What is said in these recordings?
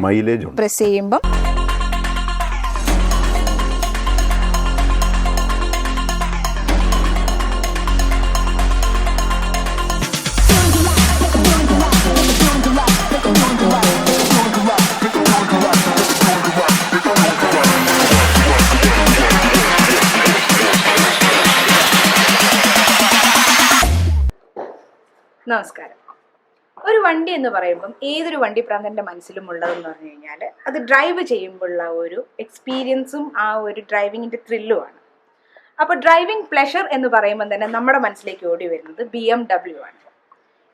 Mileage ഉണ്ട്. Press ചെയ്യുമ്പോൾ നമസ്കാരം. ഒരു വണ്ടി എന്ന് പറയുമ്പം ഏതൊരു വണ്ടി പ്രാന്തൻ്റെ മനസ്സിലും ഉള്ളതെന്ന് പറഞ്ഞു കഴിഞ്ഞാൽ അത് ഡ്രൈവ് ചെയ്യുമ്പോഴുള്ള ഒരു എക്സ്പീരിയൻസും ആ ഒരു ഡ്രൈവിങ്ങിൻ്റെ ത്രില്ലുമാണ്. അപ്പോൾ ഡ്രൈവിംഗ് പ്ലഷർ എന്ന് പറയുമ്പോൾ തന്നെ നമ്മുടെ മനസ്സിലേക്ക് ഓടി വരുന്നത് BMW ആണ്.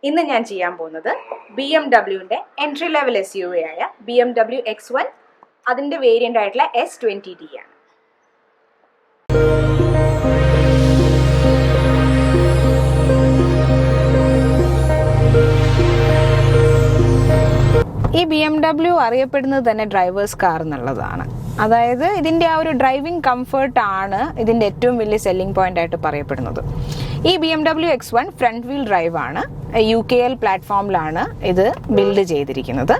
ഇന്ന് ഞാൻ ചെയ്യാൻ പോകുന്നത് BMWൻ്റെ എൻട്രി ലെവൽ SUV ആയ BMW X1, അതിൻ്റെ വേരിയൻ്റ് ആയിട്ടുള്ള S20D ആണ്. ഈ BMW അറിയപ്പെടുന്നത് തന്നെ ഡ്രൈവേഴ്സ് കാർ എന്നുള്ളതാണ്. അതായത് ഇതിൻ്റെ ആ ഒരു ഡ്രൈവിംഗ് കംഫർട്ട് ആണ് ഇതിൻ്റെ ഏറ്റവും വലിയ സെല്ലിംഗ് പോയിന്റ് ആയിട്ട് പറയപ്പെടുന്നത്. ഈ BMW X1 front wheel drive ആണ്. UKL പ്ലാറ്റ്ഫോമിലാണ് ഇത് ബിൽഡ് ചെയ്തിരിക്കുന്നത്.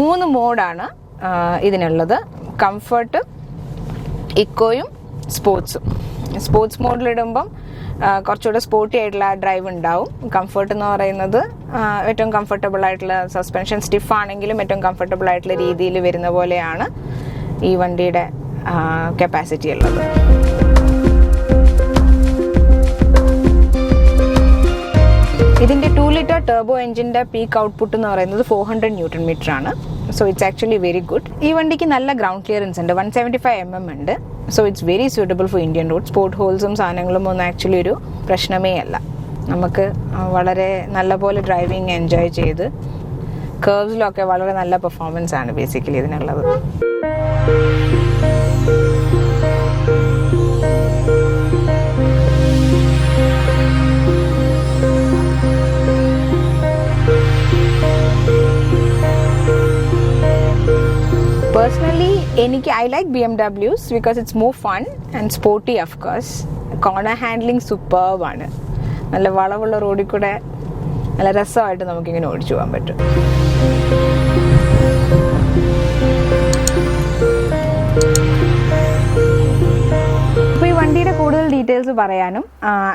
മൂന്ന് മോഡാണ് ഇതിനുള്ളത്: കംഫർട്ട്, ഇക്കോയും സ്പോർട്സും. സ്പോർട്സ് മോഡിലിടുമ്പം കുറച്ചുകൂടെ സ്പോർട്ടി ആയിട്ടുള്ള ഡ്രൈവ് ഉണ്ടാവും. കംഫർട്ട് എന്ന് പറയുന്നത് ഏറ്റവും കംഫർട്ടബിൾ ആയിട്ടുള്ള സസ്പെൻഷൻ സ്റ്റിഫ് ആണെങ്കിലും ഏറ്റവും കംഫർട്ടബിൾ ആയിട്ടുള്ള രീതിയിൽ വരുന്ന പോലെയാണ് ഈ വണ്ടിയുടെ കപ്പാസിറ്റി ഉള്ളത്. ഇതിൻ്റെ 2 ലിറ്റർ ടർബോ എഞ്ചിൻ്റെ പീക്ക് ഔട്ട്പുട്ട് എന്ന് പറയുന്നത് 400 ന്യൂട്ടൺ മീറ്റർ ആണ്. So it's actually very good. ഈ വണ്ടിക്ക് നല്ല ഗ്രൗണ്ട് ക്ലിയറൻസ് ഉണ്ട്, 175 mm ഉണ്ട്. So it's very suitable for Indian road. Sport ഹോൾസും സാധനങ്ങളും ഒന്നും ആക്ച്വലി ഒരു പ്രശ്നമേ അല്ല. നമുക്ക് വളരെ നല്ല പോലെ ഡ്രൈവിംഗ് എൻജോയ് ചെയ്ത് കർവ്സിലൊക്കെ വളരെ നല്ല പെർഫോമൻസ് ആണ് ബേസിക്കലി ഇതിനുള്ളത്. Personally, I like BMWs because it's more fun and sporty, of course. Corner handling superb ആണ്. നല്ല വളവുള്ള റോഡിൽ കൂടെ നല്ല രസമായിട്ട് നമുക്കിങ്ങനെ ഓടിച്ചു പോകാൻ പറ്റും. അപ്പോൾ ഈ വണ്ടിയുടെ കൂടുതൽ ഡീറ്റെയിൽസ് പറയാനും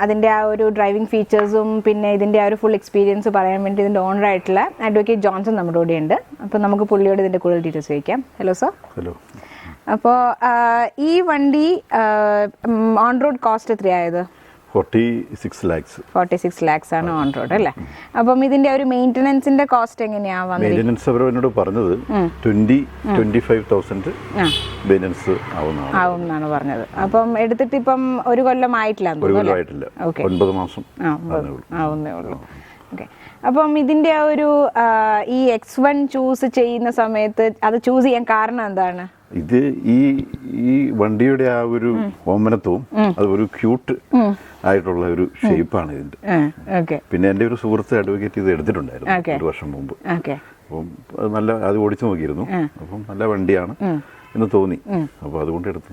അതിൻ്റെ ആ ഒരു ഡ്രൈവിംഗ് ഫീച്ചേഴ്സും പിന്നെ ഇതിൻ്റെ ആ ഒരു ഫുൾ എക്സ്പീരിയൻസ് പറയാൻ വേണ്ടി ഇതിൻ്റെ ഓണറായിട്ടുള്ള അഡ്വക്കേറ്റ് ജോൺസൺ നമ്മുടെ കൂടെ ഉണ്ട്. അപ്പോൾ നമുക്ക് പുള്ളിയോട് ഇതിൻ്റെ കൂടുതൽ ഡീറ്റെയിൽസ് ചോദിക്കാം. Hello sir. ഹലോ. അപ്പോൾ ഈ വണ്ടി ഓൺ റോഡ് കോസ്റ്റ് എത്രയായത്? 46 lakhs ആണ് ഓൺ റോഡ് അല്ലേ? അപ്പം ഇതിന്റെ ഒരു മെയിൻ്റനൻസിന്റെ കോസ്റ്റ് എങ്ങനെയാ വന്നത്? മെയിൻ്റനൻസ് അവരോട് പറഞ്ഞത് 20-25,000 മെയിൻ്റനൻസ് ആവുമെന്നാണ് പറഞ്ഞത്. അപ്പം എടുത്തിട്ട് ഇപ്പം ഒരു കൊല്ലം ആയിട്ടില്ല. 9 മാസം ആവുന്നേ ഉള്ളൂ. ഓക്കെ. അപ്പം ഇതിന്റെ ആ ഒരു ഈ X1 ചൂസ് ചെയ്യുന്ന സമയത്ത് അത് ചൂസ് ചെയ്യാൻ കാരണം എന്താണ്? ഇത് ഈ വണ്ടിയുടെ ആ ഒരു ഓമനത്വവും അത് ഒരു ക്യൂട്ട് ആയിട്ടുള്ള ഒരു ഷേപ്പാണ് ഇതിന്റെ. പിന്നെ എന്റെ ഒരു സുഹൃത്ത് അഡ്വക്കേറ്റ് ഇത് എടുത്തിട്ടുണ്ടായിരുന്നു 1 വർഷം മുമ്പ്. അപ്പം അത് നല്ല അത് ഓടിച്ചു നോക്കിയിരുന്നു. അപ്പം നല്ല വണ്ടിയാണ് എന്ന് തോന്നി. അപ്പോൾ അതുകൊണ്ട് എടുത്തു.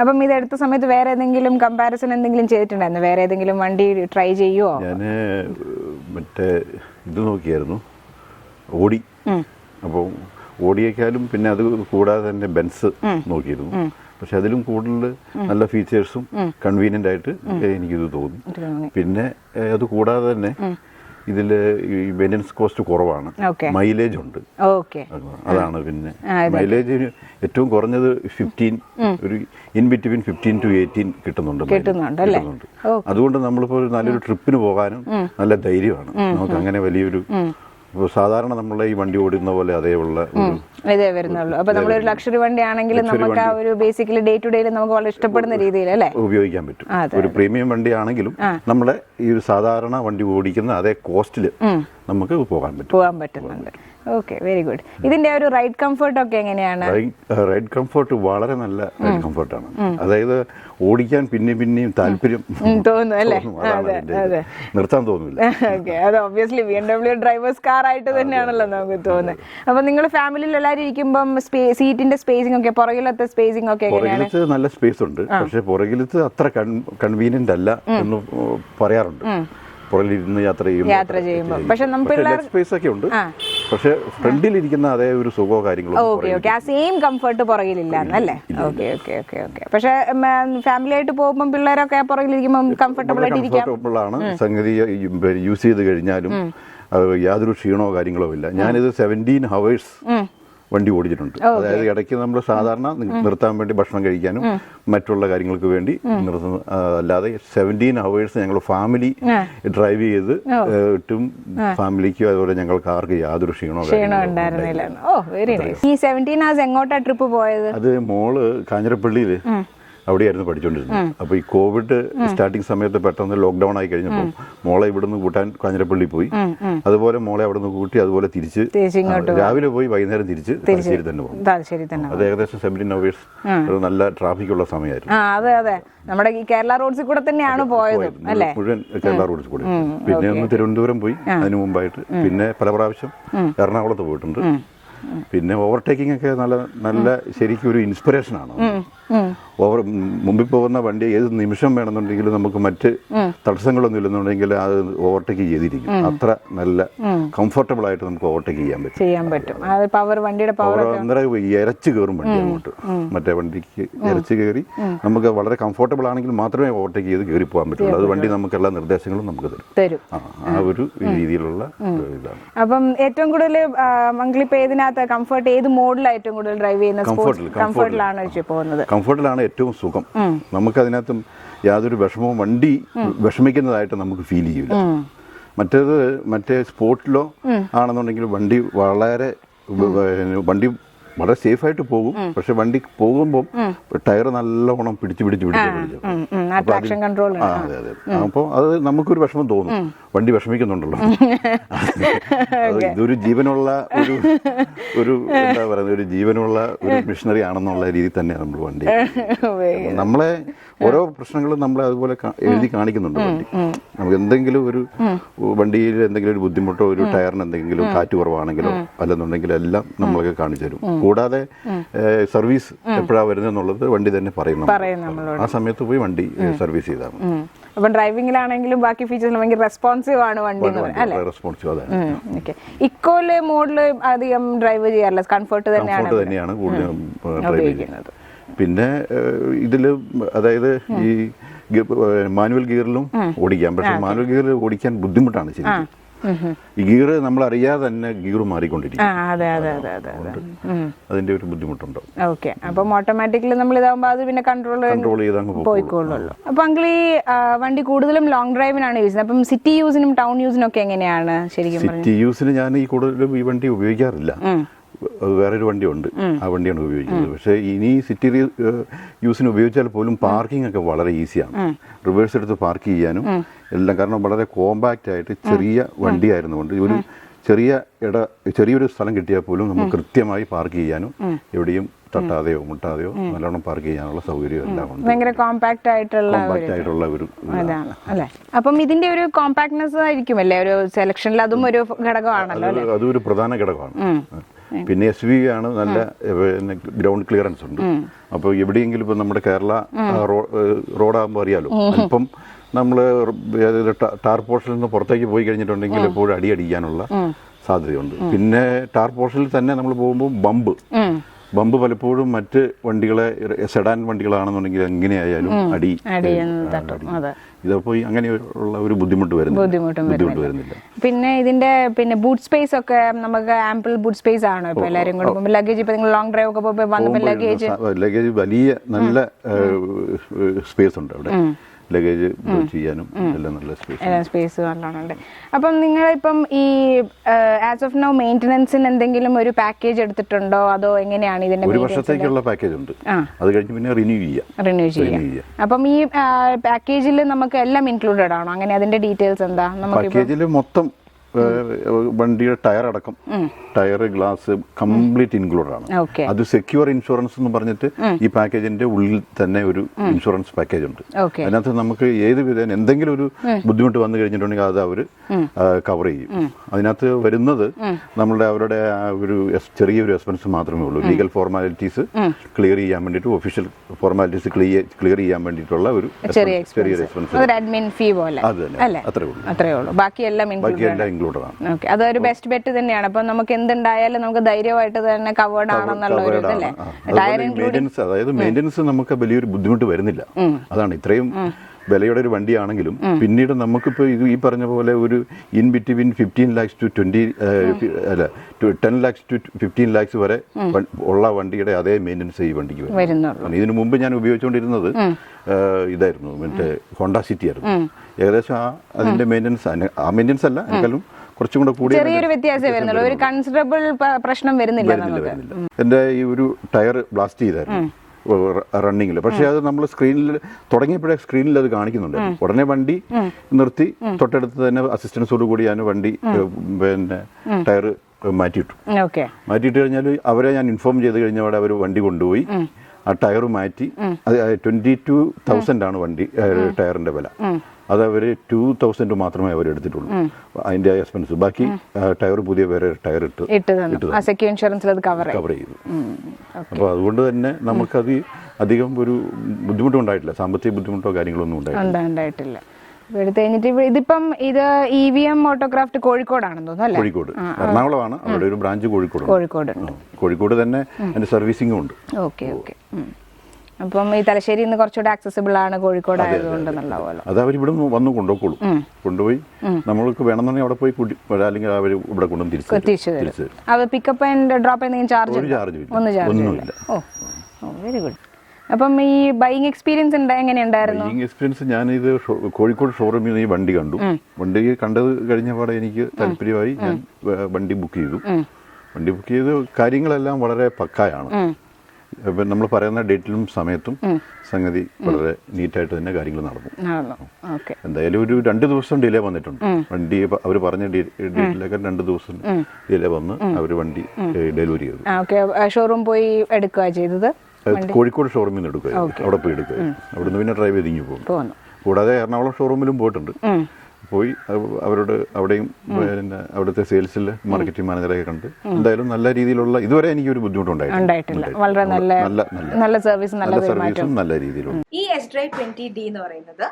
അപ്പം ഇത് എടുത്ത സമയത്ത് വേറെ ഏതെങ്കിലും കമ്പാരിസൺ എന്തെങ്കിലും ചെയ്തിട്ടുണ്ടായിരുന്നു? വേറെ ഏതെങ്കിലും വണ്ടി ട്രൈ ചെയ്യുമോ? ഞാന് മറ്റേ ഇത് നോക്കിയായിരുന്നു, ഓടി. അപ്പോൾ ഓടിയേക്കാളും പിന്നെ അത് കൂടാതെ തന്നെ ബെൻസ് നോക്കിയിരുന്നു. പക്ഷെ അതിലും കൂടുതൽ നല്ല ഫീച്ചേഴ്സും കൺവീനിയൻ്റ് ആയിട്ട് എനിക്കിത് തോന്നി. പിന്നെ അത് കൂടാതെ തന്നെ ഇതിൽ ഈ മെയിൻ്റനൻസ് കോസ്റ്റ് കുറവാണ്, മൈലേജ് ഉണ്ട്. അതാണ് പിന്നെ മൈലേജ് ഏറ്റവും കുറഞ്ഞത് 15, ഒരു ഇൻ ബിറ്റ്വീൻ 15 to 18 കിട്ടുന്നുണ്ട്. അതുകൊണ്ട് നമ്മളിപ്പോൾ നല്ലൊരു ട്രിപ്പിന് പോകാനും നല്ല ധൈര്യമാണ് നമുക്ക്. അങ്ങനെ വലിയൊരു സാധാരണ നമ്മളെ ഈ വണ്ടി ഓടുന്ന പോലെ അതേയുള്ള ഇതേ വരുന്നുള്ളൂ. അപ്പൊ നമ്മളൊരു ലക്ഷറി വണ്ടി ആണെങ്കിലും നമുക്ക് ആ ഒരു ബേസിക്കലി ഡേ ടു ഡേ നമുക്ക് വളരെ ഇഷ്ടപ്പെടുന്ന രീതിയിൽ അല്ലേ ഉപയോഗിക്കാൻ പറ്റും. ഒരു പ്രീമിയം വണ്ടി ആണെങ്കിലും നമ്മളെ ഈ ഒരു സാധാരണ വണ്ടി ഓടിക്കുന്ന അതേ കോസ്റ്റില് നമുക്ക് പോകാൻ പറ്റുന്നുണ്ട്. Okay, very good. ഇതിന്റെ ഒരു റൈഡ് കംഫർട്ട് ഒക്കെ എങ്ങനെയാണ്? റൈഡ് കംഫർട്ട് വളരെ നല്ല റൈഡ് കംഫർട്ടാണ്. അതായത് ഓടിക്കാൻ പിന്നെയും താല്പര്യം തോന്നുന്നു അല്ലേ? നിർത്താൻ തോന്നില്ല. ഓക്കെ, അത് ഒബ്വിയസ്ലി BMW ഡ്രൈവേഴ്സ് കാർ ആയിട്ട് തന്നെയാണല്ലോ നമുക്ക് തോന്നുന്നത്. അപ്പൊ നിങ്ങൾ ഫാമിലിയിൽ എല്ലാവരും ഇരിക്കുമ്പം സീറ്റിന്റെ സ്പേസിംഗ് ഒക്കെ, പുറകിലത്തെ സ്പേസിംഗ് ഒക്കെ പുറകിലത്ത് നല്ല സ്പേസ് ഉണ്ട്, പക്ഷെ പുറകിലത്ത് അത്ര കൺവീനിയന്റ് അല്ല എന്ന് പറയാറുണ്ട്. പുറകിലിരുന്ന് യാത്ര ചെയ്യുമ്പോൾ പക്ഷെ സ്പേസ് ഒക്കെ ഉണ്ട്, പക്ഷെ ഫ്രണ്ടിലിരിക്കുന്ന അതേ ഒരു സുഖമോ കാര്യങ്ങളോ സെയിം കംഫർട്ട് പുറകിലില്ല അല്ലേ? Okay okay okay okay. പക്ഷെ ഫാമിലി ആയിട്ട് പോകുമ്പോൾ പിള്ളേരൊക്കെ പുറകിലിരിക്കുമ്പോൾ കംഫർട്ടബിൾ ആണ്. സംഗതി യൂസ് ചെയ്ത് കഴിഞ്ഞാലും യാതൊരു ക്ഷീണമോ കാര്യങ്ങളോ ഇല്ല. ഞാനിത് 17 hours വണ്ടി ഓടിച്ചിട്ടുണ്ട്. അതായത് ഇടയ്ക്ക് നമ്മൾ സാധാരണ നിർത്താൻ വേണ്ടി ഭക്ഷണം കഴിക്കാനും മറ്റുള്ള കാര്യങ്ങൾക്ക് വേണ്ടി നിർത്തുന്നു. അല്ലാതെ 17 hours ഞങ്ങൾ ഫാമിലി ഡ്രൈവ് ചെയ്ത് ഇട്ടും ഫാമിലിക്കും അതുപോലെ ഞങ്ങൾക്ക് ആർക്ക് യാതൊരു ക്ഷീണമോ ഉണ്ടായിരുന്നില്ല. ഈ 17 hours എങ്ങോട്ടാ ട്രിപ്പ് പോയത്? അത് മോള് കാഞ്ഞിരപ്പള്ളിയിൽ അവിടെയായിരുന്നു പഠിച്ചുകൊണ്ടിരുന്നത്. അപ്പോൾ ഈ കോവിഡ് സ്റ്റാർട്ടിങ് സമയത്ത് പെട്ടെന്ന് ലോക്ക്ഡൌൺ ആയി കഴിഞ്ഞപ്പോൾ മോളെ ഇവിടുന്ന് കൂട്ടാൻ കാഞ്ഞിരപ്പള്ളി പോയി. അതുപോലെ മോളെ അവിടെ നിന്ന് കൂട്ടി അതുപോലെ തിരിച്ച് രാവിലെ പോയി വൈകുന്നേരം തിരിച്ച് തലശ്ശേരി തന്നെ പോകും. അത് ഏകദേശം 17 hours ഒരു നല്ല ട്രാഫിക് ഉള്ള സമയമായിരുന്നു. അതെ അതെ, നമ്മുടെ ഈ കേരള റോഡ്സിൽ കൂടെ തന്നെയാണ് പോയത് അല്ലേ? മുഴുവൻ കേരള റോഡ്സിൽ കൂടെ. പിന്നെ ഒന്ന് തിരുവനന്തപുരം പോയി അതിന് മുമ്പായിട്ട്. പിന്നെ പല പ്രാവശ്യം എറണാകുളത്ത് പോയിട്ടുണ്ട്. പിന്നെ ഓവർടേക്കിംഗ് ഒക്കെ നല്ല ശരിക്കും ഒരു ഇൻസ്പിറേഷനാണ്. മുമ്പിൽ പോകുന്ന വണ്ടി ഏത് നിമിഷം വേണമെന്നുണ്ടെങ്കിലും നമുക്ക് മറ്റ് തടസ്സങ്ങളൊന്നും ഇല്ലെന്നുണ്ടെങ്കിൽ അത് ഓവർടേക്ക് ചെയ്തിരിക്കും. അത്ര നല്ല കംഫർട്ടബിൾ ആയിട്ട് നമുക്ക് ഓവർടേക്ക് ചെയ്യാൻ പറ്റും. അന്നേരം ഇരച്ചു കയറും വണ്ടി അങ്ങോട്ട്. മറ്റേ വണ്ടിക്ക് ഇരച്ചു കയറി നമുക്ക് വളരെ കംഫർട്ടബിൾ ആണെങ്കിൽ മാത്രമേ ഓവർടേക്ക് ചെയ്ത് കയറി പോകാൻ പറ്റുള്ളൂ. അത് വണ്ടി നമുക്ക് എല്ലാ നിർദ്ദേശങ്ങളും നമുക്ക് തരും. ആ ഒരു രീതിയിലുള്ള ഇതാണ്. അപ്പം ഏറ്റവും കൂടുതൽ മംഗളിപ്പോ ഏതിനകത്ത് കംഫർട്ട്, ഏത് മോഡലാണ് ഏറ്റവും കൂടുതൽ ഡ്രൈവ് ചെയ്യുന്നത്? കംഫർട്ടിലാണ് ഏറ്റവും സുഖം. നമുക്കതിനകത്തും യാതൊരു വിഷമവും വണ്ടി വിഷമിക്കുന്നതായിട്ട് നമുക്ക് ഫീൽ ചെയ്യില്ല. മറ്റേ സ്പോർട്ടിലോ ആണെന്നുണ്ടെങ്കിൽ വണ്ടി വളരെ സേഫായിട്ട് പോകും. പക്ഷെ വണ്ടി പോകുമ്പോൾ ടയർ നല്ലോണം പിടിച്ച് അപ്പോൾ അത് നമുക്കൊരു വിഷമം തോന്നും, വണ്ടി വിഷമിക്കുന്നുണ്ടല്ലോ. ഇതൊരു ജീവനുള്ള ഒരു എന്താ പറയുന്നത്, ഒരു ജീവനുള്ള ഒരു മിഷനറി ആണെന്നുള്ള രീതിയിൽ തന്നെയാണ് നമ്മൾ വണ്ടി. നമ്മളെ ഓരോ പ്രശ്നങ്ങളും നമ്മളെ അതുപോലെ എഴുതി കാണിക്കുന്നുണ്ട് വണ്ടി. നമുക്ക് എന്തെങ്കിലും ഒരു വണ്ടിയിൽ എന്തെങ്കിലും ഒരു ബുദ്ധിമുട്ടോ, ഒരു ടയറിന് എന്തെങ്കിലും കാറ്റ് കുറവാണെങ്കിലോ അല്ലെന്നുണ്ടെങ്കിലും എല്ലാം നമ്മളൊക്കെ കാണിച്ചു തരും. കൂടാതെ സർവീസ് എപ്പോഴാണ് വരുന്നതെന്നുള്ളത് വണ്ടി തന്നെ പറയും. ആ സമയത്ത് പോയി വണ്ടി സർവീസ് ചെയ്താൽ മതി. അപ്പം ഡ്രൈവിംഗിലാണെങ്കിലും ബാക്കി ഫീച്ചേഴ്സിലും ഭയങ്കര റെസ്പോൺസീവ് ആണ് വണ്ടി. ഇക്കോയില് മോഡല് അധികം ഡ്രൈവ് ചെയ്യാറില്ല, കംഫർട്ട് തന്നെയാണ് കൂടുതലും ഡ്രൈവ് ചെയ്യുന്നത്. പിന്നെ ഇതില് അതായത് ഈ മാനുവൽ ഗിയറിലും ഓടിക്കാം. പക്ഷെ മാനുവൽ ഗിയർ ഓടിക്കാൻ ബുദ്ധിമുട്ടാണ് ശരിക്കും. ഈ ഗിയർ നമ്മൾ അറിയാതെ തന്നെ ഗിയർ മാറിക്കൊണ്ടിരിക്കും. അതിന്റെ ഒരു ബുദ്ധിമുട്ടുണ്ടോ? ഓക്കെ, അപ്പം ഓട്ടോമാറ്റിക്കലി നമ്മൾ ഇതാകുമ്പോൾ അത് പിന്നെ കൺട്രോൾ ചെയ്ത് പോയിക്കോളുള്ളൂ. അപ്പൊ അങ്കിൾ ഈ വണ്ടി കൂടുതലും ലോങ് ഡ്രൈവിനാണ് യൂസ് ചെയ്യുന്നത്. അപ്പം സിറ്റി യൂസിനും ടൗൺ യൂസിനും ഒക്കെ എങ്ങനെയാണ് ശരിക്കും? സിറ്റി യൂസിന് ഞാൻ ഈ കൂടുതലും ഈ വണ്ടി ഉപയോഗിക്കാറില്ല. വേറൊരു വണ്ടിയുണ്ട്, ആ വണ്ടിയാണ് ഉപയോഗിക്കുന്നത്. പക്ഷേ ഇനി സിറ്റി യൂസിന് ഉപയോഗിച്ചാൽ പോലും പാർക്കിംഗ് ഒക്കെ വളരെ ഈസിയാണ്. റിവേഴ്സ് എടുത്ത് പാർക്ക് ചെയ്യാനും എല്ലാം. കാരണം വളരെ കോമ്പാക്റ്റ് ആയിട്ട് ചെറിയ വണ്ടിയായിരുന്നുകൊണ്ട് ഒരു ചെറിയൊരു സ്ഥലം കിട്ടിയാൽ പോലും നമുക്ക് കൃത്യമായി പാർക്ക് ചെയ്യാനും എവിടെയും തട്ടാതെയോ മുട്ടാതെയോ നല്ലോണം പാർക്ക് ചെയ്യാനുള്ള സൗകര്യം എല്ലാം ഉണ്ട്. ഭയങ്കര കോമ്പാക്റ്റ് ആയിട്ടുള്ള ഒരു അല്ലേ? അപ്പം ഇതിന്റെ ഒരു കോമ്പാക്ട്നെസ് ആയിരിക്കുമല്ലേ ഒരു സെലക്ഷനിൽ, അതും ഒരു ഘടകമാണല്ലോ? അതൊരു പ്രധാന ഘടകമാണ്. പിന്നെ SUV ആണ്, നല്ല ഗ്രൗണ്ട് ക്ലിയറൻസ് ഉണ്ട്. അപ്പോൾ എവിടെയെങ്കിലും ഇപ്പം നമ്മുടെ കേരള റോഡാകുമ്പോൾ അറിയാലോ, അല്പം നമ്മൾ ടാർ പോർഷനിൽ നിന്ന് പുറത്തേക്ക് പോയി കഴിഞ്ഞിട്ടുണ്ടെങ്കിൽ എപ്പോഴും അടിക്കാനുള്ള സാധ്യതയുണ്ട്. പിന്നെ ടാർ പോർഷനിൽ തന്നെ നമ്മൾ പോകുമ്പോൾ ബമ്പ് പലപ്പോഴും മറ്റ് വണ്ടികളെ, സെഡാൻ വണ്ടികളാണെന്നുണ്ടെങ്കിൽ എങ്ങനെയായാലും ഇതപ്പോ അങ്ങനെയുള്ള ഒരു ബുദ്ധിമുട്ട് വരുന്നില്ല. പിന്നെ ഇതിന്റെ ബൂട്ട് സ്പേസ് ഒക്കെ നമുക്ക് ആംപിൾ ബൂട്ട് സ്പേസ് ആണോ? ഇപ്പൊ എല്ലാവരും കൂടെ ലഗേജ്, ഇപ്പൊ നിങ്ങൾ ലോങ് ഡ്രൈവ് ഒക്കെ പോകുമ്പോൾ ലഗേജ് വലിയ നല്ല സ്പേസ് ഉണ്ട് അവിടെ. ലഗേജ് ചെയ്യാനും എല്ലാം നല്ല സ്പേസ് നല്ലോണം. അപ്പം നിങ്ങളിപ്പം ഈ ആസ് ഓഫ് നൗ മെയിൻ്റനൻസിന് എന്തെങ്കിലും ഒരു പാക്കേജ് എടുത്തിട്ടുണ്ടോ, അതോ എങ്ങനെയാണ് ഇതിന്റെ? ഒരു വർഷത്തേക്കുള്ള പാക്കേജ് ഉണ്ട്, അത് കഴിഞ്ഞ് പിന്നെ റിന്യൂ ചെയ്യാം. അപ്പം ഈ പാക്കേജിൽ നമുക്ക് എല്ലാം ഇൻക്ലൂഡഡ് ആണോ? അങ്ങനെ അതിന്റെ ഡീറ്റെയിൽസ് എന്താ? പാക്കേജിൽ മൊത്തം വണ്ടിയുടെ ടയർ അടക്കം, ടയർ, ഗ്ലാസ് കംപ്ലീറ്റ് ഇൻക്ലൂഡഡ് ആണ്. അത് സെക്യൂർ ഇൻഷുറൻസ് എന്ന് പറഞ്ഞിട്ട് ഈ പാക്കേജിന്റെ ഉള്ളിൽ തന്നെ ഒരു ഇൻഷുറൻസ് പാക്കേജ് ഉണ്ട്. അതിനകത്ത് നമുക്ക് ഏത് വിധേന എന്തെങ്കിലും ഒരു ബുദ്ധിമുട്ട് വന്നു കഴിഞ്ഞിട്ടുണ്ടെങ്കിൽ അത് അവർ കവർ ചെയ്യും. അതിനകത്ത് വരുന്നത് അവരുടെ ഒരു ചെറിയൊരു എക്സ്പെൻസ് മാത്രമേ ഉള്ളൂ. ലീഗൽ ഫോർമാലിറ്റീസ് ക്ലിയർ ചെയ്യാൻ വേണ്ടിയിട്ട്, ഒഫീഷ്യൽ ഫോർമാലിറ്റീസ് ക്ലിയർ ചെയ്യാൻ വേണ്ടിയിട്ടുള്ള ഒരു ചെറിയൊരു എക്സ്പെൻസ്. അത്രേ ഉള്ളൂ. ബാക്കിയെല്ലാം ഇൻക്ലൂഡഡ് ആണ്. അതൊരു ബെസ്റ്റ് ബെറ്റ് തന്നെയാണ്. അപ്പൊ നമുക്ക് എന്തുണ്ടായാലും നമുക്ക് ധൈര്യമായിട്ട് തന്നെ കവേർഡ് ആണെന്നുള്ള ഒരു ഇതല്ലേ. അതായത് മെയിൻ്റെനൻസ് നമുക്ക് വലിയൊരു ബുദ്ധിമുട്ട് വരുന്നില്ല. അതാണ് ഇത്രയും വിലയുടെ ഒരു വണ്ടിയാണെങ്കിലും പിന്നീട് നമുക്കിപ്പോൾ ഈ പറഞ്ഞ പോലെ ഒരു in between 15 lakhs to 10 lakhs to 15 lakhs വരെ ഉള്ള വണ്ടിയുടെ അതേ മെയിൻ്റെനൻസ് ഈ വണ്ടിക്ക് വരും. ഇതിനു മുമ്പ് ഞാൻ ഉപയോഗിച്ചുകൊണ്ടിരുന്നത് ഇതായിരുന്നു, മറ്റേ ഹോണ്ട സിറ്റി ആയിരുന്നു. ഏകദേശം അതിന്റെ മെയിൻ്റെനൻസ്, ആ മെയിൻ്റെനൻസ് അല്ല, എനിക്കാളും കുറച്ചും കൂടെ കൂടി ചെറിയൊരു വ്യത്യാസം വരുന്നുള്ളൂ. ഒരു കൺസിഡറബിൾ പ്രശ്നം വരുന്നില്ല. എൻ്റെ ഈ ഒരു ടയർ ബ്ലാസ്റ്റ് ചെയ്തായിരുന്നു റണ്ണിങ്ങിൽ. പക്ഷെ അത് നമ്മൾ സ്ക്രീനിൽ തുടങ്ങിയപ്പോഴേ സ്ക്രീനിൽ അത് കാണിക്കുന്നുണ്ട്. ഉടനെ വണ്ടി നിർത്തി തൊട്ടടുത്ത് തന്നെ അസിസ്റ്റൻസോട് കൂടി ഞാൻ വണ്ടി പിന്നെ ടയർ മാറ്റിയിട്ടു. മാറ്റിയിട്ട് കഴിഞ്ഞാൽ അവരെ ഞാൻ ഇൻഫോം ചെയ്ത് കഴിഞ്ഞാൽ അവർ വണ്ടി കൊണ്ടുപോയി ആ ടയർ മാറ്റി. അത് 22,000 ആണ് വണ്ടി ടയറിന്റെ വില. അത് അവർ 2,000 മാത്രമേ അവർ എടുത്തിട്ടുള്ളൂ അതിന്റെ എക്സ്പെൻസ്. ബാക്കി ടയർ പുതിയ വേറെ ടയർ ഇട്ട് കവർ ചെയ്തു. അപ്പോൾ അതുകൊണ്ട് തന്നെ നമുക്കത് അധികം ഒരു ബുദ്ധിമുട്ടുണ്ടായിട്ടില്ല. സാമ്പത്തിക ബുദ്ധിമുട്ടോ കാര്യങ്ങളൊന്നും ഉണ്ടായിട്ടില്ല. ഇതിപ്പം ഇത് EVM ഓട്ടോക്രാഫ്റ്റ് കോഴിക്കോടാണെന്ന് തോന്നുന്നു. കോഴിക്കോട്, എറണാകുളമാണ് അവിടെ ഒരു ബ്രാഞ്ച്. കോഴിക്കോട് തന്നെ അതിന്റെ സർവീസിംഗും ഉണ്ട്. അപ്പം ഈ തലശ്ശേരി കുറച്ചുകൂടെ ആക്സസിബിൾ ആണ് കോഴിക്കോട് ആയതുകൊണ്ടെന്നുള്ള പോലെ. അത് അവർ ഇവിടെ വന്ന് കൊണ്ടുപോയി നമ്മൾക്ക് വേണമെന്നുണ്ടെങ്കിൽ അവിടെ പോയി അല്ലെങ്കിൽ അവർ ഇവിടെ കൊണ്ടുവന്ന് തിരിച്ചു തരും. പിക്കപ്പ് ആൻഡ് ഡ്രോപ്പ് എന്തെങ്കിലും ചാർജ്? ഒന്നുമില്ല. Very good. അപ്പം ഈ ബൈയിങ് എക്സ്പീരിയൻസ് എങ്ങനെയുണ്ടായിരുന്നു? ബൈയിങ് എക്സ്പീരിയൻസ് ഞാനിത് കോഴിക്കോട് ഷോറൂമിൽ നിന്ന് ഈ വണ്ടി കണ്ടു. വണ്ടി കണ്ടത് കഴിഞ്ഞ പാടെ എനിക്ക് താല്പര്യമായി. ഞാൻ വണ്ടി ബുക്ക് ചെയ്തു. കാര്യങ്ങളെല്ലാം വളരെ പക്കായാണ്. നമ്മൾ പറയുന്ന ഡേറ്റിലും സമയത്തും സംഗതി വളരെ നീറ്റായിട്ട് തന്നെ കാര്യങ്ങൾ നടന്നു. എന്തായാലും ഒരു 2 ദിവസം ഡിലേ വന്നിട്ടുണ്ട്. വണ്ടി അവർ പറഞ്ഞ ഡേറ്റിലൊക്കെ 2 ദിവസം ഡിലേ വന്ന് അവർ വണ്ടി ഡെലിവറി ചെയ്തു. ഷോറൂം പോയി എടുക്കുക ചെയ്തത്? കോഴിക്കോട് ഷോറൂമിൽ നിന്ന് എടുക്കുക, അവിടെ പോയി എടുക്കുക. അവിടുന്ന് പിന്നെ ഡ്രൈവ് ചെയ്തിങ്ങി പോകും. കൂടാതെ എറണാകുളം ഷോറൂമിലും പോയിട്ടുണ്ട്. പോയി അവരോട് അവിടെയും പിന്നെ അവിടുത്തെ സെയിൽസിൽ മാർക്കറ്റിംഗ് മാനേജറൊക്കെ കണ്ട് എന്തായാലും നല്ല രീതിയിലുള്ള ഇതുവരെ എനിക്കൊരു ബുദ്ധിമുട്ടുണ്ടായിട്ടില്ല. വളരെ നല്ല സർവീസും നല്ല രീതിയിലുള്ള. ഈ S-Drive 20D എന്ന് പറയുന്നത്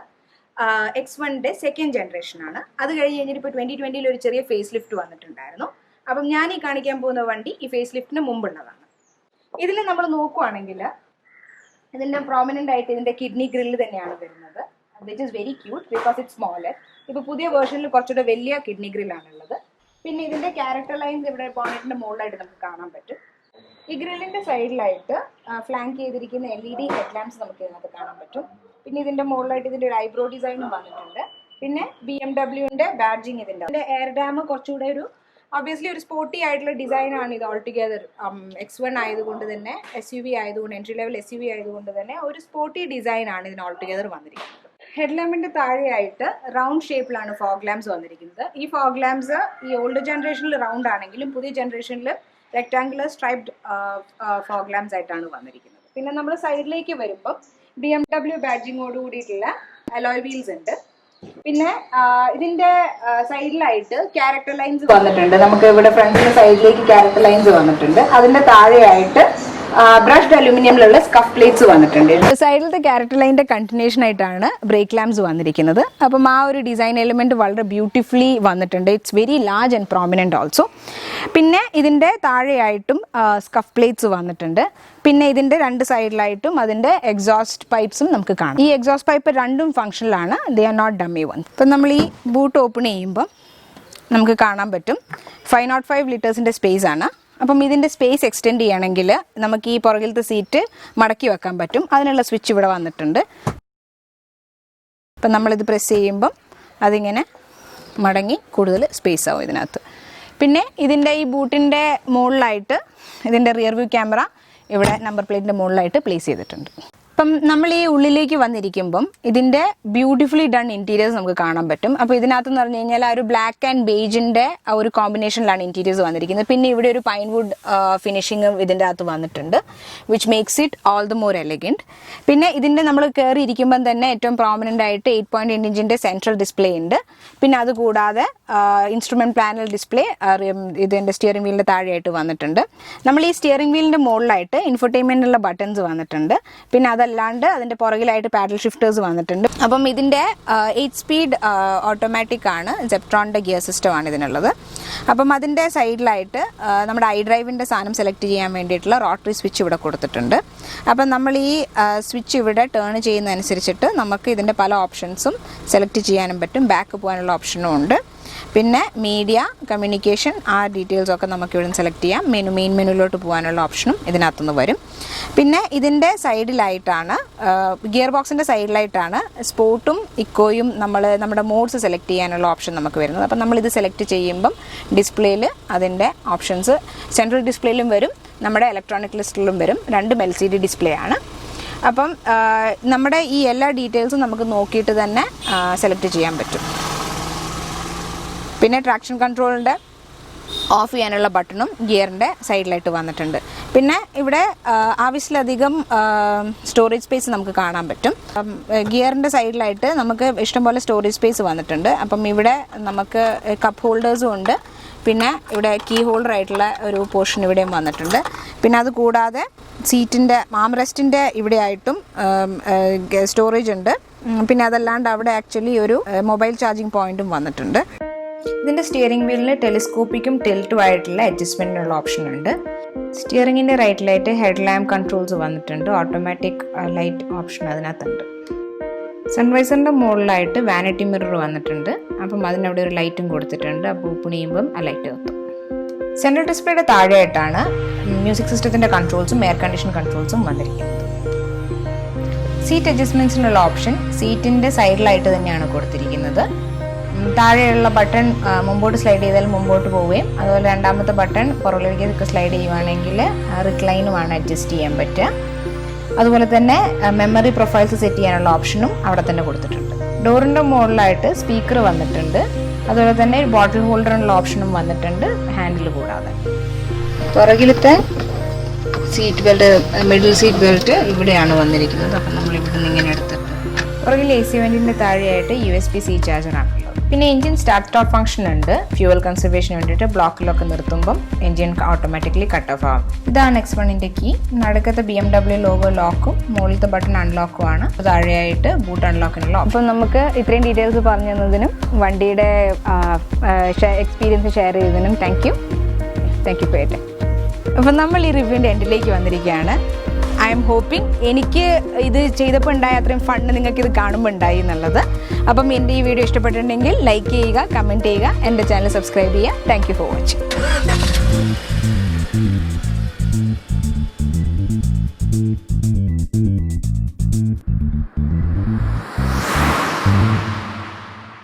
X1ന്റെ സെക്കൻഡ് ജനറേഷൻ ആണ്. അത് കഴിഞ്ഞിട്ട് ഇപ്പോൾ 2020 ഒരു ചെറിയ ഫേസ് ലിഫ്റ്റ് വന്നിട്ടുണ്ടായിരുന്നു. അപ്പം ഞാൻ ഈ കാണിക്കാൻ പോകുന്ന വണ്ടി ഈ ഫേസ് ലിഫ്റ്റിന് മുമ്പുള്ളതാണ്. ഇതിൽ നമ്മൾ നോക്കുവാണെങ്കിൽ ഇതിന്റെ പ്രോമിനന്റ് ആയിട്ട് ഇതിന്റെ കിഡ്നി ഗ്രില്ല് തന്നെയാണ് വരുന്നത്. Which is very cute because it smaller. ഇപ്പോൾ പുതിയ വേർഷനിൽ കുറച്ചുകൂടെ വലിയ കിഡ്നി ഗ്രില്ലാണുള്ളത്. പിന്നെ ഇതിന്റെ ക്യാരക്ടർ ലൈൻസ് ഇവിടെ ബോണറ്റിന്റെ മുകളിലായിട്ട് നമുക്ക് കാണാൻ പറ്റും. ഈ ഗ്രില്ലിന്റെ സൈഡിലായിട്ട് ഫ്ലാങ്ക് ചെയ്തിരിക്കുന്ന LED ഹെഡ് ലാംപ്സ് നമുക്ക് ഇതിനകത്ത് കാണാൻ പറ്റും. പിന്നെ ഇതിന്റെ മുകളിലായിട്ട് ഇതിന്റെ ഒരു ഐബ്രോ ഡിസൈനും വന്നിട്ടുണ്ട്. പിന്നെ BMWന്റെ ബാഡ്ജിങ് ഇതിന്റെ എയർ ഡാം കുറച്ചുകൂടെ ഒരു ഒബ്വിയസ്ലി ഒരു സ്പോർട്ടി ആയിട്ടുള്ള ഡിസൈനാണ് ഇത് ഓൾ ടുഗെദർ. X1 ആയതുകൊണ്ട് തന്നെ SUV ആയതുകൊണ്ട് എൻട്രി ലെവൽ SUV ആയതുകൊണ്ട് തന്നെ ഒരു സ്പോർട്ടി ഡിസൈനാണ് ഇതിന് ഓൾ ടുഗെദർ വന്നിരിക്കുന്നത്. ഹെഡ്ലാമ്പിന്റെ താഴെയായിട്ട് റൗണ്ട് ഷേപ്പിലാണ് ഫോഗ് ലാംപ്സ് വന്നിരിക്കുന്നത്. ഈ ഫോഗ് ലാംപ്സ് ഈ ഓൾഡ് ജനറേഷനിൽ റൗണ്ട് ആണെങ്കിലും പുതിയ ജനറേഷനിൽ റെക്ടാങ്കുലർ സ്ട്രൈപ്ഡ് ഫോഗ് ലാംപ്സ് ആയിട്ടാണ് വന്നിരിക്കുന്നത്. പിന്നെ നമ്മൾ സൈഡിലേക്ക് വരുമ്പോൾ BMW ബാഡ്ജിങ്ങോട് കൂടിയിട്ടുള്ള അലോയ് വീൽസ് ഉണ്ട്. പിന്നെ ഇതിന്റെ സൈഡിലായിട്ട് ക്യാരക്ടർ ലൈൻസ് വന്നിട്ടുണ്ട്. നമുക്ക് ഇവിടെ ഫ്രണ്ടിന്റെ സൈഡിലേക്ക് ക്യാരക്ടർ ലൈൻസ് വന്നിട്ടുണ്ട്. അതിന്റെ താഴെയായിട്ട് ബ്രഷ്ഡ് അലൂമിനിയമിലുള്ള സ്കഫ് പ്ലേറ്റ്സ് വന്നിട്ടുണ്ട്. സൈഡിലത്തെ ക്യാരക്ടർ ലൈനിന്റെ കണ്ടിന്യൂഷൻ ആയിട്ടാണ് ബ്രേക്ക് ലാംപ്സ് വന്നിരിക്കുന്നത്. അപ്പം ആ ഒരു ഡിസൈൻ എലിമെന്റ് വളരെ ബ്യൂട്ടിഫുള്ളി വന്നിട്ടുണ്ട്. It's very large and prominent also. പിന്നെ ഇതിന്റെ താഴെയായിട്ടും സ്കഫ് പ്ലേറ്റ്സ് വന്നിട്ടുണ്ട്. പിന്നെ ഇതിന്റെ 2 സൈഡിലായിട്ടും അതിന്റെ എക്സോസ്റ്റ് പൈപ്സും നമുക്ക് കാണാം. ഈ എക്സോസ്റ്റ് പൈപ്പ് രണ്ടും ഫംഗ്ഷനിലാണ്. They are not dummy one. ഇപ്പം നമ്മൾ ഈ ബൂട്ട് ഓപ്പൺ ചെയ്യുമ്പോൾ നമുക്ക് കാണാൻ പറ്റും 505 ലിറ്റേഴ്സിന്റെ സ്പേസ് ആണ്. അപ്പം ഇതിൻ്റെ സ്പേസ് എക്സ്റ്റെൻഡ് ചെയ്യണമെങ്കിൽ നമുക്ക് ഈ പുറകിലത്തെ സീറ്റ് മടക്കി വെക്കാൻ പറ്റും. അതിനുള്ള സ്വിച്ച് ഇവിടെ വന്നിട്ടുണ്ട്. അപ്പം നമ്മളിത് പ്രസ് ചെയ്യുമ്പം അതിങ്ങനെ മടങ്ങി കൂടുതൽ സ്പേസ് ആവും ഇതിനകത്ത്. പിന്നെ ഇതിൻ്റെ ഈ ബൂട്ടിൻ്റെ മുകളിലായിട്ട് ഇതിൻ്റെ റിയർ വ്യൂ ക്യാമറ ഇവിടെ നമ്പർ പ്ലേറ്റിൻ്റെ മുകളിലായിട്ട് പ്ലേസ് ചെയ്തിട്ടുണ്ട്. അപ്പം നമ്മൾ ഈ ഉള്ളിലേക്ക് വന്നിരിക്കുമ്പം ഇതിൻ്റെ ബ്യൂട്ടിഫുള്ളി ഡൺ ഇൻറ്റീരിയേഴ്സ് നമുക്ക് കാണാൻ പറ്റും. അപ്പോൾ ഇതിനകത്തെന്ന് പറഞ്ഞു കഴിഞ്ഞാൽ ആ ഒരു ബ്ലാക്ക് ആൻഡ് ബേജിൻ്റെ ആ ഒരു കോമ്പിനേഷനിലാണ് ഇൻറ്റീരിയേഴ്സ് വന്നിരിക്കുന്നത്. പിന്നെ ഇവിടെ ഒരു പൈൻവുഡ് ഫിനിഷിങ് ഇതിൻ്റെ അകത്ത് വന്നിട്ടുണ്ട്, which makes it all the more elegant. പിന്നെ ഇതിൻ്റെ നമ്മൾ കയറി ഇരിക്കുമ്പം തന്നെ ഏറ്റവും പ്രോമിനൻ്റ് ആയിട്ട് 8.8 ഇഞ്ചിൻ്റെ സെൻട്രൽ ഡിസ്പ്ലേ ഉണ്ട്. പിന്നെ അതുകൂടാതെ ഇൻസ്ട്രുമെൻറ്റ് പാനൽ ഡിസ്പ്ലേ ഇതിൻ്റെ സ്റ്റിയറിംഗ് വീലിൻ്റെ താഴെയായിട്ട് വന്നിട്ടുണ്ട്. നമ്മൾ ഈ സ്റ്റിയറിംഗ് വീലിൻ്റെ മുകളിലായിട്ട് ഇൻഫർടൈൻമെൻറ്റിനുള്ള ബട്ടൺസ് വന്നിട്ടുണ്ട്. പിന്നെ അതല്ലാണ്ട് അതിൻ്റെ പുറകിലായിട്ട് പാഡൽ ഷിഫ്റ്റേഴ്സ് വന്നിട്ടുണ്ട്. അപ്പം ഇതിൻ്റെ 8 സ്പീഡ് ഓട്ടോമാറ്റിക് ആണ്, സെപ്ട്രോണിൻ്റെ ഗിയർ സിസ്റ്റം ആണ് ഇതിനുള്ളത്. അപ്പം അതിൻ്റെ സൈഡിലായിട്ട് നമ്മുടെ iDriveൻ്റെ സാധനം സെലക്ട് ചെയ്യാൻ വേണ്ടിയിട്ടുള്ള റോട്ടറി സ്വിച്ച് ഇവിടെ കൊടുത്തിട്ടുണ്ട്. അപ്പം നമ്മൾ ഈ സ്വിച്ച് ഇവിടെ ടേൺ ചെയ്യുന്നതനുസരിച്ചിട്ട് നമുക്ക് ഇതിൻ്റെ പല ഓപ്ഷൻസും സെലക്ട് ചെയ്യാനും പറ്റും. ബാക്ക് പോകാനുള്ള ഓപ്ഷനും ഉണ്ട്. പിന്നെ മീഡിയ, കമ്മ്യൂണിക്കേഷൻ, ആ ഡീറ്റെയിൽസൊക്കെ നമുക്ക് ഇവിടെ സെലക്ട് ചെയ്യാം. മെയിൻ മെനുവിലോട്ട് പോകാനുള്ള ഓപ്ഷനും ഇതിനകത്തുനിന്ന് വരും. പിന്നെ ഇതിൻ്റെ സൈഡിലായിട്ടാണ്, ഗിയർ ബോക്സിൻ്റെ സൈഡിലായിട്ടാണ് സ്പോർട്ടും ഇക്കോയും നമ്മുടെ മോഡ്സ് സെലക്ട് ചെയ്യാനുള്ള ഓപ്ഷൻ നമുക്ക് വരുന്നത്. അപ്പം നമ്മളിത് സെലക്ട് ചെയ്യുമ്പം ഡിസ്പ്ലേയിൽ അതിൻ്റെ ഓപ്ഷൻസ് സെൻട്രൽ ഡിസ്പ്ലേയിലും വരും, നമ്മുടെ ഇലക്ട്രോണിക് ലിസ്റ്റിലും വരും. രണ്ടും LCD ഡിസ്പ്ലേ ആണ്. അപ്പം നമ്മുടെ ഈ എല്ലാ ഡീറ്റെയിൽസും നമുക്ക് നോക്കിയിട്ട് തന്നെ സെലക്ട് ചെയ്യാൻ പറ്റും. പിന്നെ ട്രാക്ഷൻ കൺട്രോളിൻ്റെ ഓഫ് ചെയ്യാനുള്ള ബട്ടണും ഗിയറിൻ്റെ സൈഡിലായിട്ട് വന്നിട്ടുണ്ട്. പിന്നെ ഇവിടെ ആവശ്യത്തിലധികം സ്റ്റോറേജ് സ്പേസ് നമുക്ക് കാണാൻ പറ്റും. ഗിയറിൻ്റെ സൈഡിലായിട്ട് നമുക്ക് ഇഷ്ടംപോലെ സ്റ്റോറേജ് സ്പേസ് വന്നിട്ടുണ്ട്. അപ്പം ഇവിടെ നമുക്ക് കപ്പ് ഹോൾഡേഴ്സും ഉണ്ട്. പിന്നെ ഇവിടെ കീ ഹോൾഡർ ആയിട്ടുള്ള ഒരു പോർഷൻ ഇവിടെയും വന്നിട്ടുണ്ട്. പിന്നെ അത് കൂടാതെ സീറ്റിൻ്റെ ആംറെസ്റ്റിൻ്റെ ഇവിടെയായിട്ടും സ്റ്റോറേജ് ഉണ്ട്. പിന്നെ അതല്ലാണ്ട് അവിടെ ആക്ച്വലി ഒരു മൊബൈൽ ചാർജിങ് പോയിന്റും വന്നിട്ടുണ്ട്. ഇതിൻ്റെ സ്റ്റിയറിംഗ് വീലിന് ടെലിസ്കോപ്പിക്കും ടിൽറ്റും ആയിട്ടുള്ള അഡ്ജസ്റ്റ്മെൻറ്റിനുള്ള ഓപ്ഷൻ ഉണ്ട്. സ്റ്റിയറിംഗിൻ്റെ റൈറ്റിലായിട്ട് ഹെഡ് ലാമ്പ് കൺട്രോൾസ് വന്നിട്ടുണ്ട്. ഓട്ടോമാറ്റിക് ലൈറ്റ് ഓപ്ഷൻ അതിനകത്തുണ്ട്. സൺവൈസറിൻ്റെ മുകളിലായിട്ട് വാനിറ്റി മിറർ വന്നിട്ടുണ്ട്. അപ്പം അതിനവിടെ ഒരു ലൈറ്റും കൊടുത്തിട്ടുണ്ട്. അപ്പോൾ ഓപ്പൺ ചെയ്യുമ്പം ആ ലൈറ്റ് കത്തും. സെൻട്രൽ ഡിസ്പ്ലേയുടെ താഴെയായിട്ടാണ് മ്യൂസിക് സിസ്റ്റത്തിൻ്റെ കൺട്രോൾസും എയർ കണ്ടീഷൻ കൺട്രോൾസും വന്നിരിക്കുന്നത്. സീറ്റ് അഡ്ജസ്റ്റ്മെൻറ്റ്സിനുള്ള ഓപ്ഷൻ സീറ്റിൻ്റെ സൈഡിലായിട്ട് തന്നെയാണ് കൊടുത്തിരിക്കുന്നത്. താഴെയുള്ള ബട്ടൺ മുമ്പോട്ട് സ്ലൈഡ് ചെയ്താൽ മുമ്പോട്ട് പോവുകയും അതുപോലെ രണ്ടാമത്തെ ബട്ടൺ പുറകിലേക്ക് സ്ലൈഡ് ചെയ്യുവാണെങ്കിൽ റിക്ലൈനുമാണ് അഡ്ജസ്റ്റ് ചെയ്യാൻ പറ്റുക. അതുപോലെ തന്നെ മെമ്മറി പ്രൊഫൈൽസ് സെറ്റ് ചെയ്യാനുള്ള ഓപ്ഷനും അവിടെ തന്നെ കൊടുത്തിട്ടുണ്ട്. ഡോറിൻ്റെ മുകളിലായിട്ട് സ്പീക്കർ വന്നിട്ടുണ്ട്. അതുപോലെ തന്നെ ബോട്ടിൽ ഹോൾഡറിനുള്ള ഓപ്ഷനും വന്നിട്ടുണ്ട്, ഹാൻഡിൽ കൂടാതെ. പുറകിലത്തെ seat belt, middle seat belt ഇവിടെയാണ് വന്നിരിക്കുന്നത്. അപ്പം നമ്മൾ ഇവിടെ നിന്ന് ഇങ്ങനെ എടുത്തിട്ട് പുറകിൽ AC വെൻറ്റിൻ്റെ താഴെയായിട്ട് USB-C ചാർജറാണ്. പിന്നെ എൻജിൻ സ്റ്റാർട്ട് സ്റ്റോപ്പ് ഫംഗ്ഷൻ ഉണ്ട്. ഫ്യൂവൽ കൺസർവേഷന് വേണ്ടിയിട്ട് ബ്ലോക്കിലൊക്കെ നിർത്തുമ്പം എൻജിൻ ഓട്ടോമാറ്റിക്കലി കട്ട് ഓഫ് ആവും. ഇതാണ് X1ൻ്റെ കീ. നടുക്കത്തെ BMW ലോഗോ ലോക്കും മുകളിലത്തെ ബട്ടൺ അൺലോക്കും ആണ്. താഴെയായിട്ട് ബൂട്ട് അൺലോക്കിനുള്ള. അപ്പം നമുക്ക് ഇത്രയും ഡീറ്റെയിൽസ് പറഞ്ഞു തന്നതിനും വണ്ടിയുടെ എക്സ്പീരിയൻസ് ഷെയർ ചെയ്തതിനും thank you for your time. അപ്പം നമ്മൾ ഈ റിവ്യൂവിൻ്റെ എൻഡിലേക്ക് വന്നിരിക്കുകയാണ്. ഐ എം ഹോപ്പിംഗ് എനിക്ക് ഇത് ചെയ്തപ്പോൾ ഉണ്ടായ അത്രയും ഫണ്ട് നിങ്ങൾക്ക് ഇത് കാണുമ്പോൾ ഉണ്ടായി എന്നുള്ളത്. അപ്പം എൻ്റെ ഈ വീഡിയോ ഇഷ്ടപ്പെട്ടിട്ടുണ്ടെങ്കിൽ ലൈക്ക് ചെയ്യുക, കമൻറ്റ് ചെയ്യുക, എൻ്റെ ചാനൽ സബ്സ്ക്രൈബ് ചെയ്യുക. Thank you for watching.